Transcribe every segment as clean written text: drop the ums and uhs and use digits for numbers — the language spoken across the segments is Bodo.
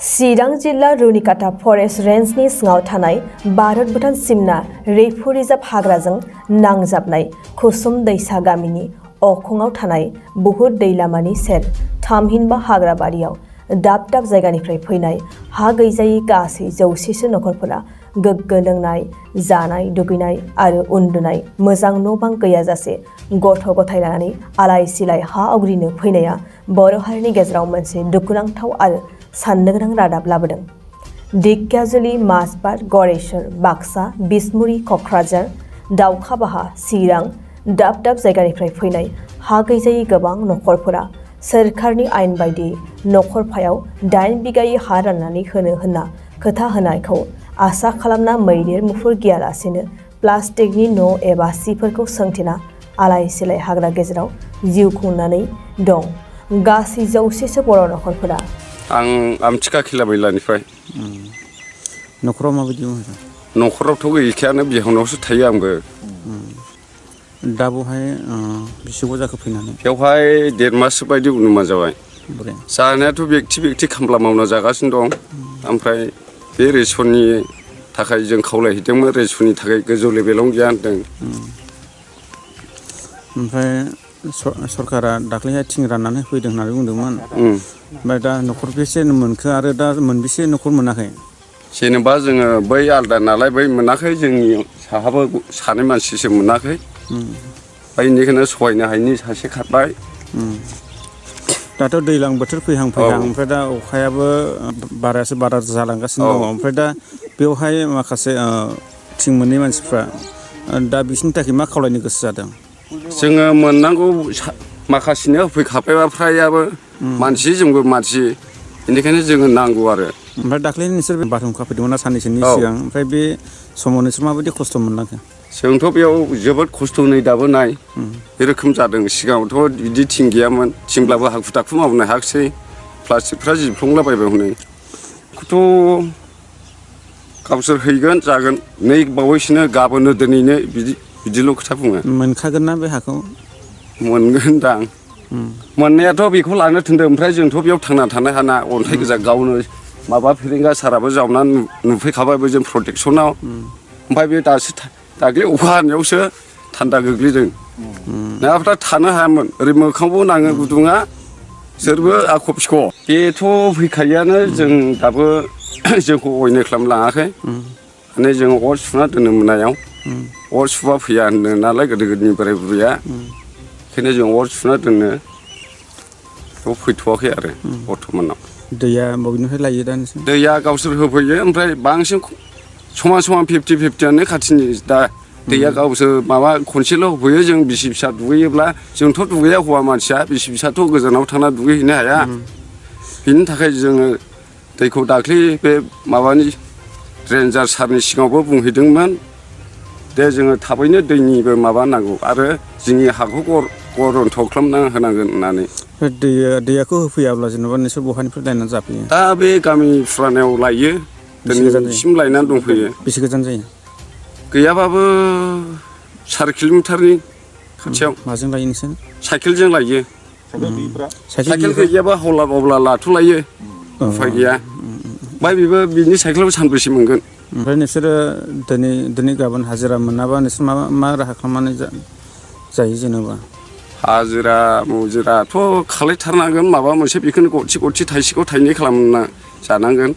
चिरां जिल्ला रुनिकाटा फरेस्ट रेन्जनि सिङाव थानाय भारत भुटान सिमना रेफु रिजार्भ हाग्राजों नांजाबनाय कुसुम दैसा गामिनि अखङाव थानाय बुहुत दै लामानि सेर थामहिनबा हाग्राबारियाव दाब दाब जायगानिफ्राय फैनाय हा गैजायै गासै 100सो नखरफोरा गोग्गो लोंनाय जानाय दुगैनाय आरो उन्दुनाय मोजां न' बां गैयाजासे गथ' गथाय लानानै आलाय सिलाय हा आवग्रिनो फैनाया बर' हारिनि गेजेराव मोनसे दुखुनांथाव आरो साननो गोनां रादाब लाबोदों। ढेकियाजुलि माजबाद गरेस्वर बाक्सा बिसमुरि क'क्राझार दाउखाबाहा चिरां दाब दाब जायगानिफ्राय फैनाय हा गैजायै गोबां नखरफोरा सोरखारनि आयेन बायदियै नखरफायाव 8 बिगायै हा राननानै होनो होनना खोथा होनायखौ आसा खालामना मैदेर मुफुर गियालासेनो प्लास्टिकनि न' एबा सिफोरखौ सोंथेना आलाय सिलाय हाग्रा गेजेराव जिउ खुंनानै दं गासै 100सो बर' नखरफोरा। आं आमथिखा खिला बैलानिफ्राय नखराव माबायदि मोजां? नखरावथ' गैखायानो बिहावनावसो थायो आंबो। दा बहाय बिसिगो जाखो फैनानै? बेवहाय 1.5 माससो बायदि उनुमा जाबाय। जानायाथ' बेक्ति खामला मावना जागासिनो दं। ओमफ्राय बे रेसननि थाखाय जों खावलायहैदोंमोन, रेसननि थाखाय गोजौ लेभेलावनो गैया होनदों। ओमफ्राय सरकारा दाख्लैहाय थिं राननानै फैदों होननानै बुंदोंमोन। ओमफ्राय दा नखर बेसे मोनखो आरो दा मोनबेसे नखर मोनाखै? जेनेबा जोङो बै आलदा नालाय बै मोनाखै, जोंनि साहाबो सानै मानसिसो मोनाखै। बेनिखायनो सहायनो हायिनि सासे खारबाय। दाथ' दैज्लां बोथोर फैहां ओमफ्राय दा अखायाबो बारासो बारा जालांगासिनो दङ। ओमफ्राय दा बेवहाय माखासे थिं मोनै मानसिफ्रा दा बिसोरनि थाखाय मा खावलायनो गोसो जादों? जोङो मोननांगौ माखासेनो होफैखाबायबा फ्रायाबो मानसि जोंबो मानसि, बेनिखायनो जोङो नांगौ आरो। ओमफ्राय दाख्लै नोंसोर बारहुंखा फैदोंमोन ना साननैसोनि सिगां, ओमफ्राय बे समाव नोंसोर माबायदि खस्थ' मोननांखो? जोंथ' बेयाव जोबोद खस्थ' नै दाबो नाय बे रोखोम जादों। सिगाङावथ' बिदि थिं गैयामोन, थिंब्लाबो हाखु दाखु मावनो हायाखिसै, प्लास्टिकफ्रा जिफ्लंलाबायबाय हनै। बेखौथ' गावसोर हैगोन जागोन, नै बावैसोनो गाबोननो दिनैनो बिदिल' खोथा बुङो। मोनखागोन ना बे हाखौ? मोनगोनदां। मोननायाथ' बेखौ लानो थिनदों, ओमफ्राय जोंथ' बेयाव थांना थानो हाना, अन्थाइ गोजा गावनो माबा फेरेंगा साराबो जावनानै नुफैखाबायबो जों प्रटेकसनाव। ओमफ्राय बे दाख्लै अखा हानायावसो थान्दा गोग्लैदों। नङाब्ला थानो हायामोन, ओरै मोखांबो नाङो गुदुङा, सोरबो आख' फिख'। बेथ' फैखायोआनो, जों दाबो जोंखौ अयनाय खालामलाङाखै। माने जों अर सुना दोनो मोनायाव, अर सुबा फैया होनदों नालाय गोदोनि बोराय बुरैया, ओंखायनो जों अर सुना दोनो। बेयाव फैथ'वाखै आरो बर्थमानाव। दैया बबेनिफ्राय लायो दा नोंसोर? दैया गावसोर होफैयो, ओमफ्राय बांसिन समान 50-50आनो खाथिनि। दा दैया गावसोर माबा खनसेल' होफैयो, जों बिसि फिसा दुगैयोब्ला, जोंथ' दुगैया हौवा मानसिया, बिसि फिसाथ' गोजानाव थांना दुगैहैनो हाया। बिनि थाखाय जोङो दैखौ दाख्लै बे माबानि रेन्जार सारनि सिगाङावबो बुंहैदोंमोन, दे जोङो थाबैनो दैनिबो माबा नांगौ आरो जोंनि हाखौ गरन्थ खालामना होनांगोन होननानै। दैयाखौ होफैयाब्ला जेनेबा नोंसोर बहानिफ्राय लायनानै जाफैयो? दा बे गामि फुरानायाव लायो, दिनैसिम लायनानै दंफैयो। बेसे गोजान जायो? गैयाबाबो 4 किल'मिटारनि खाथियाव। माजों लायो नोंसोर? साइकेलजों लायो। साइकेल गैयाबा हला बावला लाथ'लायो, उफाय गैया। ओमफ्राय बेबो बिनि साइकेलाबो सानबेसे मोनगोन? ओमफ्राय नोंसोरो दिनै गाबोन हाजिरा मोनाबा नोंसोर मा राहा खालामनानै जायो जेनेबा? हाजिरा मुजिराथ' खालायथारनांगोन, माबा मोनसे बेखौनो गरसे थाइसेखौ थाइनै खालामना जानांगोन,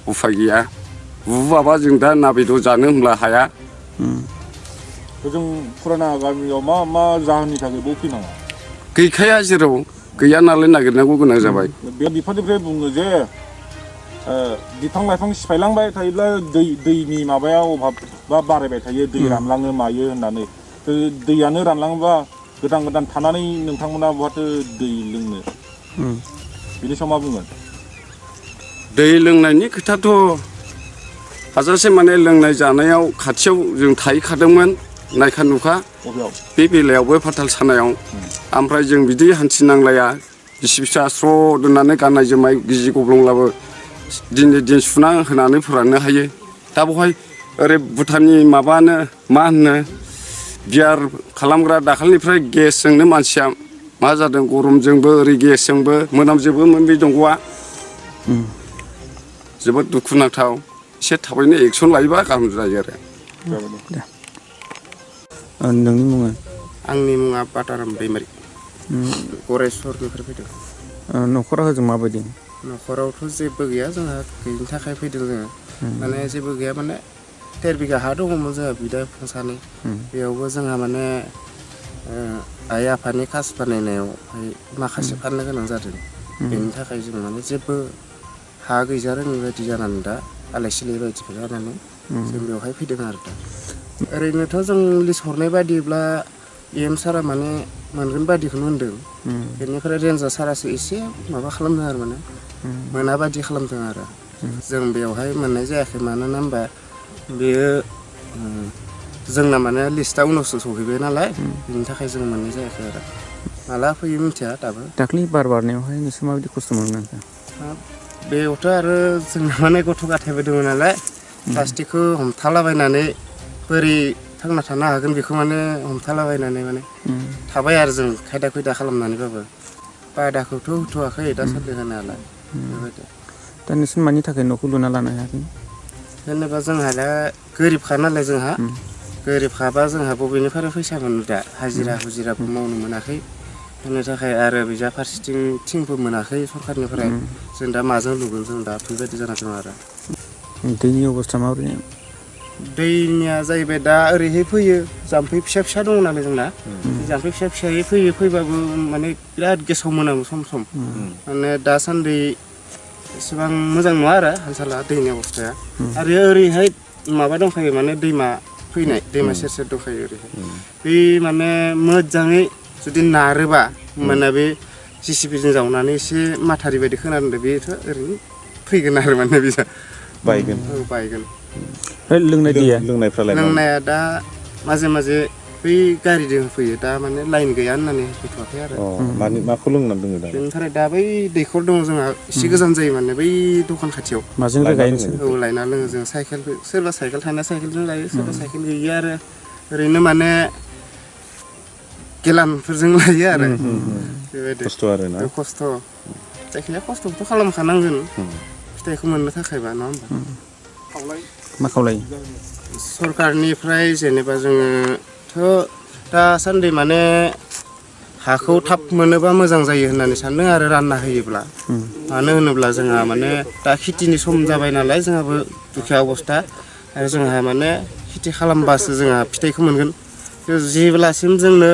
उफाय गैया। बुबाबा जों दा ना बेदर जानो होनब्ला हाया। जों फुराना गामियाव मा जाहोननि थाखाय बाव फैनांगौ? गैखाया, जेराव गैया नालाय नागिरनांगौ गोनां जाबाय। बे बिफानिफ्राय बुङो जे बिफां लाइफां सिफायलांबाय थायोब्ला दैनि माबाया अभाब बा बारायबाय थायो, दै रानलाङो मायो होननानै। दैयानो रानलाङोबा गोदान थानानै नोंथांमोना बहाथो दै लोंनो? बिनि सायाव मा बुंगोन? दै लोंनायनि खोथाथ' हाजासे माने लोंनाय जानायाव खाथियाव जों थाहैखादोंमोन, नायखा नुखा। बे बेलायावबो फाथाल सानायाव। ओमफ्राय जों बिदि हान्थिनांलाया, बिसि फिसा स्र' दोननानै गाननाय जोमनाय गिजि गब्लंब्लाबो दिन सुना होनानै फोराननो हायो। दा बेवहाय ओरै भुटाननि माबानो मा होनो बियार खालामग्रा, दाखालिनिफ्राय गेसजोंनो मानसिया मा जादों, गरमजोंबो ओरै गेसजोंबो मोनामजोबोमोन बे दंग'आ। जोबोद दुखुनांथाव एसे थाबैनो एक्सन लायोबा गाहाम जायो आरो नोंनि मुङा आंनि मुङा बाटाराम दैमारि गरेस्वरनिफ्राय फैदों न'खरा होजों माबायदि न'खरावथ' जेबो गैया जोंहा गैयिनि थाखाय फैदों जोङो माने जेबो गैया माने 13 बिगा हा दङमोन जोंहा बिदा बिफं सानै बेयावबो जोंहा माने आइ आफानि कास बानायनायाव माखासे फाननो गोनां जादों बेनि थाखाय जों माने जेबो हा गैजा रोङै बायदि जानानै दा आलाय सिलाय बायदिबो जानानै जों बेवहाय फैदों आरो दा ओरैनोथ' जों लिस्ट हरनाय बायदिब्ला EM सारा माने मोनगोन बायदिखौनो होनदों बेनिफ्राय रेन्जार सारासो एसे माबा खालामदों आरो माने मोना बायदि खालामदों आरो जों बेवहाय मोननाय जायाखै मानोना होनबा बेयो जोंना माने लिस्टआ उनावसो सहैबाय नालाय बेनि थाखाय जों मोननाय जायाखै आरो माला फैयो मिथिया दाबो दाख्लै बार बारनायावहाय नोंसोर माबायदि खस्थ' मोनदों बेयावथ' आरो जोंना माने गथ' गथायबो दङ नालाय प्लास्टिकखौ हमथालाबायनानै बोरै थांना थानो हागोन बेखौ माने हमथालाबायनानै माने थाबाय आरो जों खायदा खुयदा खालामनानैबाबो बादाखौथ' होथ'वाखै दासान्दि होनायालाय बेबायदि दा नोंसोर मानि थाखाय न'खौ लुना लानो हायाखै जेनेबा जोंहा दा गोरिबखा नालाय जोंहा गोरिबखाबा जोंहा बबेनिफ्राय फैसा मोनो दा हाजिरा हुजिराबो मावनो मोनाखै बेनि थाखाय आरो बिजा फारसेथिं थिंबो मोनाखै सरखारनिफ्राय जों दा माजों लुगोन जों दा बेबायदि जाना दं आरो दैनि अबस्था माबोरै दैनिया जाहैबाय दा ओरैहाय फैयो जाम्फै फिसा फिसा दङ नालाय जोंना जाम्फै फिसा फिसायै फैयो फैबाबो माने बिराद गेसाव मोनामो सम सम माने दासान्दि एसेबां मोजां नङा आरो हालसाला दैनि अबस्थाया आरो ओरैहाय माबा दंखायो माने दैमा फैनाय दैमा सेर सेर दंखायो ओरैहाय बे माने मोजाङै जुदि नारोबा होमबाना बे JCBजों जावनानै एसे माथारि बायदि खोनादों बेथ' ओरैनो फैगोन आरो माने बिजा बायगोन बायगोन लोंनाय दैया लोंनाया दा माजे माजे बै गारिजों फैयो दा माने लाइन गैया होननानै फैथ'वाखै आरो माखौ लोंनानै दोङो दा बेनिफ्राय दा बै दैखर दङ जोंहा एसे गोजान जायो माने बै दखान खाथियाव माजों रोगायो नोंसोर औ लायना लोङो जों साइकेल सोरबा साइकेल थानाया साइकेलजों लायो सोरबा साइकेल गैयि आरो ओरैनो माने गेलानफोरजों लायो आरो बेबायदि खस्थ' आरो ना खस्थ' जायखिजाया खस्थ'खौथ' खालामखानांगोन फिथाइखौ मोननो थाखायबा नङा होमबा मा खावलायो सरकारनिफ्राय जेनेबा जोङोथ' दासान्दि माने हाखौ थाब मोनोबा मोजां जायो होननानै सानदों आरो रानना होयोब्ला मानो होनोब्ला जोंहा माने दा खेथिनि सम जाबाय नालाय जोंहाबो दुखिया अबस्था आरो जोंहा माने खेथि खालामबासो जोंहा फिथाइखौ मोनगोन जेब्लासिम जोंनो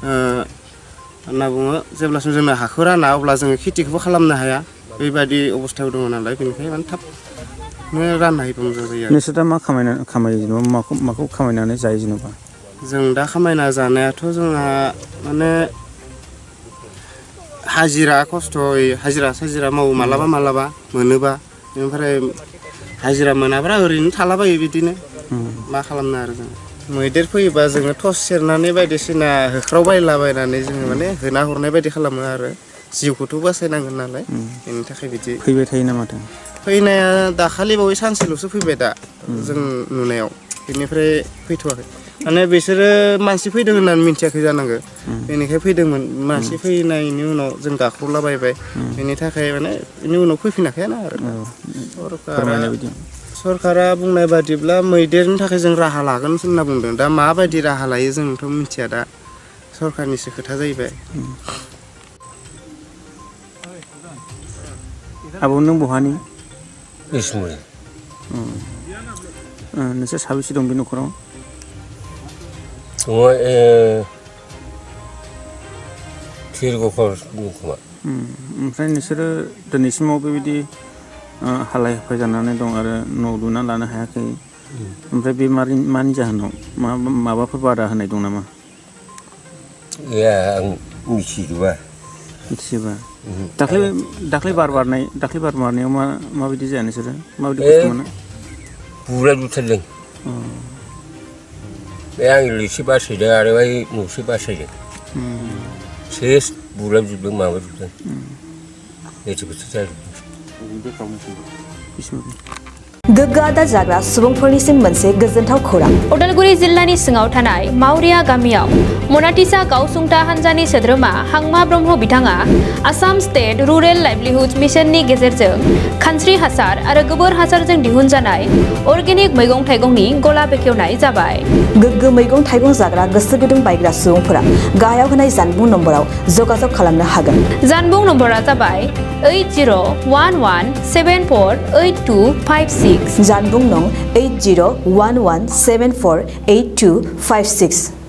होनना बुङो जेब्लासिम जोंनो हाखौ राना अब्ला जोङो खेथिखौबो खालामनो हाया बेबायदि अबस्थायाव दङ नालाय बेनिखायनो माने थाबनो रानना होयोबा मोजां जायो आरो नोंसोर दा मा खामायो जेनेबा माखौ खामायनानै जायो जेनेबा जों दा खामायना जानायाथ' जोंहा माने हाजिरा खस्थ'यै हाजिरा मावो मालाबा मालाबा मोनोबा बेनिफ्राय हाजिरा मोनाब्ला ओरैनो थालाबायो बिदिनो मा खालामनो आरो जों मैदेर फैयोबा जोङो टर्च सेरनानै बायदिसिना होख्रावबायलाबायनानै जोङो माने होना हरनाय बायदि खालामो आरो जिउखौथ' बासायनांगोन नालाय बेनि थाखाय बिदि फैबाय थायो ना माथो फैनाया दाखालि बावै सानसेल'सो फैबाय दा जों नुनायाव बेनिफ्राय फैथ'वाखै माने बिसोरो मानसि फैदों होननानै मिथियाखै जानांगौ बेनिखाय फैदोंमोन मानसि फैनायनि उनाव जों गाख्रबलाबायबाय बेनि थाखाय माने बेनि उनाव फैफिनाखैयानो आरो सरकारा बुंनाय बादिब्ला मैदेरनि थाखाय जों राहा लागोन होनना बुंदों दा माबायदि राहा लायो जोंथ' मिथिया दा सरकारनिसो खोथा जाहैबाय आब' नों बहानि इसमुरि नोंसोर साबेसे दं बे न'खराव थिरगखर खोमा ओमफ्राय नोंसोरो दिनैसिमाव बेबायदि हालाय हाफाय जानानै दं आरो न' लुना लानो हायाखै ओमफ्राय बे मानि जाहोनाव माबाफोर बादा होनाय दं नामा आं मिथिजोबा दाख्लै बार बारनायाव माबायदि जाया नोंसोरो माबायदि खस्थ' मोनो बुलाय बुथारदों बे आं लिसे बासायदों आरो बै न'से बासायदों सेस बुलायजोबदों माबाजोबदों एथ'बोथ' जाजोबदों गोग्गो आदार जाग्रा सुबुंफोरनिसिम मोनसे गोजोनथाव खौरां। उदालगुरि जिल्लानि सिङाव थानाय मावरिया गामियाव मनाटिसा गावसुंथा हान्जानि सोद्रोमा हांमा ब्रह्म बिथाङा आसाम स्टेट रुरेल लाइभलिहुड मिशननि गेजेरजों खानस्रि हासार आरो गोबोर हासारजों दिहुनजानाय अर्गेनिक मैगं थाइगंनि गला बेखेवनाय जाबाय। गोग्गो मैगं थाइगं जाग्रा गोसो गुदुं बायग्रा सुबुंफोरा गाहायाव होनाय जानबुं नम्बराव जगाजग खालामनो हागोन। जानबुं नम्बरा जाबाय 8011748256। जानबुं नं 8011748256।